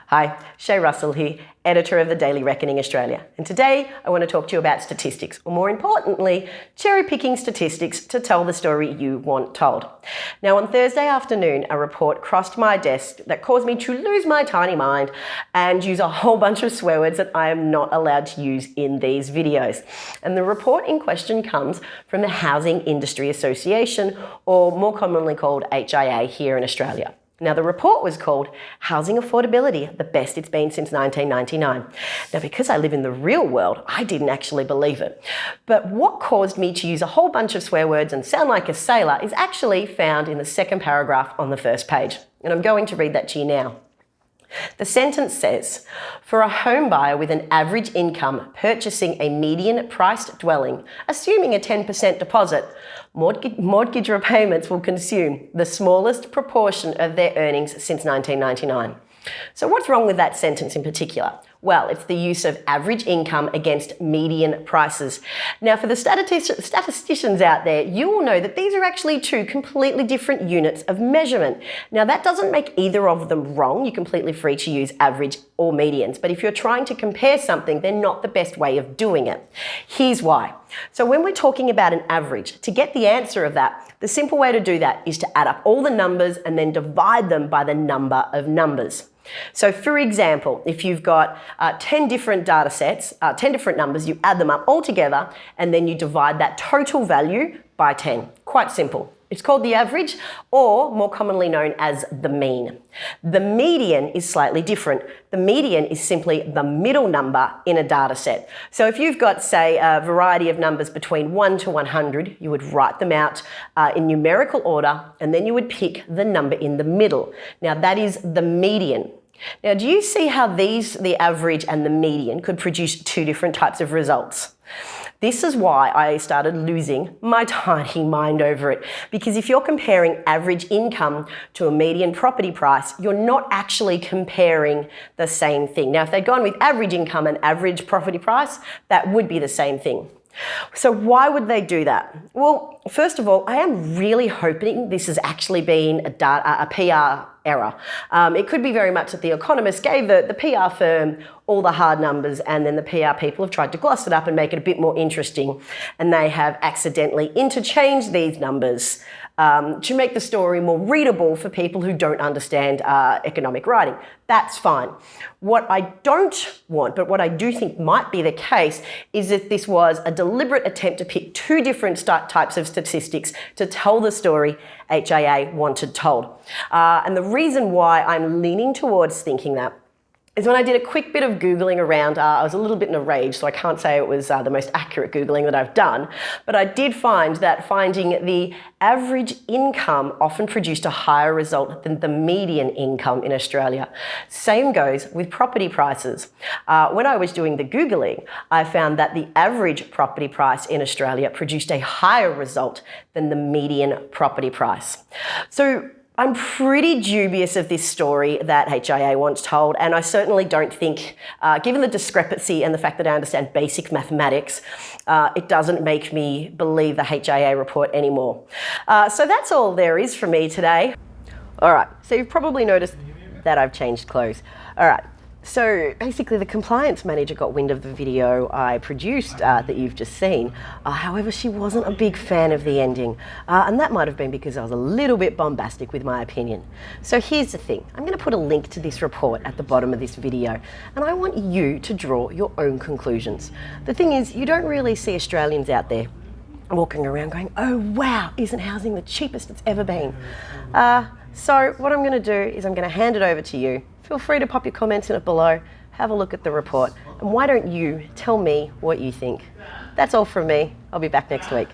Hi, Shae Russell here, editor of the Daily Reckoning Australia. And today I want to talk to you about statistics, or more importantly, cherry-picking statistics to tell the story you want told. Now, on Thursday afternoon, a report crossed my desk that caused me to lose my tiny mind and use a whole bunch of swear words that I am not allowed to use in these videos. And the report in question comes from the Housing Industry Association, or more commonly called HIA here in Australia. Now, the report was called Housing Affordability, the best it's been since 1999. Now, because I live in the real world, I didn't actually believe it. But what caused me to use a whole bunch of swear words and sound like a sailor is actually found in the second paragraph on the first page. And I'm going to read that to you now. The sentence says, for a home buyer with an average income purchasing a median priced dwelling, assuming a 10% deposit, mortgage repayments will consume the smallest proportion of their earnings since 1999. So what's wrong with that sentence in particular? Well, it's the use of average income against median prices. Now, for the statisticians out there, you will know that these are actually two completely different units of measurement. Now, that doesn't make either of them wrong. You're completely free to use average or medians. But if you're trying to compare something, they're not the best way of doing it. Here's why. So when we're talking about an average, to get the answer of that, the simple way to do that is to add up all the numbers and then divide them by the number of numbers. So for example, if you've got 10 different data sets, 10 different numbers, you add them up all together and then you divide that total value by 10. Quite simple. It's called the average, or more commonly known as the mean. The median is slightly different. The median is simply the middle number in a data set. So if you've got, say, a variety of numbers between 1 to 100, you would write them out in numerical order, and then you would pick the number in the middle. Now that is the median. Now, do you see how the average and the median could produce two different types of results? This is why I started losing my tiny mind over it. Because if you're comparing average income to a median property price, you're not actually comparing the same thing. Now, if they'd gone with average income and average property price, that would be the same thing. So why would they do that? Well, first of all, I am really hoping this has actually been a PR error. It could be very much that the economists gave the PR firm all the hard numbers, and then the PR people have tried to gloss it up and make it a bit more interesting, and they have accidentally interchanged these numbers to make the story more readable for people who don't understand economic writing. That's fine. What I don't want, but what I do think might be the case, is that this was a deliberate attempt to pick two different types of statistics to tell the story HIA wanted told. And the reason why I'm leaning towards thinking that is when I did a quick bit of Googling around, I was a little bit in a rage, so I can't say it was the most accurate Googling that I've done, but I did find that finding the average income often produced a higher result than the median income in Australia. Same goes with property prices. When I was doing the Googling, I found that the average property price in Australia produced a higher result than the median property price. So I'm pretty dubious of this story that HIA once told, and I certainly don't think, given the discrepancy and the fact that I understand basic mathematics, it doesn't make me believe the HIA report anymore. So that's all there is for me today. All right, so you've probably noticed that I've changed clothes. All right. So basically the compliance manager got wind of the video I produced that you've just seen. However, she wasn't a big fan of the ending. And that might have been because I was a little bit bombastic with my opinion. So here's the thing. I'm going to put a link to this report at the bottom of this video. And I want you to draw your own conclusions. The thing is, you don't really see Australians out there walking around going, oh wow, isn't housing the cheapest it's ever been? So what I'm going to do is I'm going to hand it over to you. Feel free to pop your comments in it below, have a look at the report, and why don't you tell me what you think? That's all from me. I'll be back next week.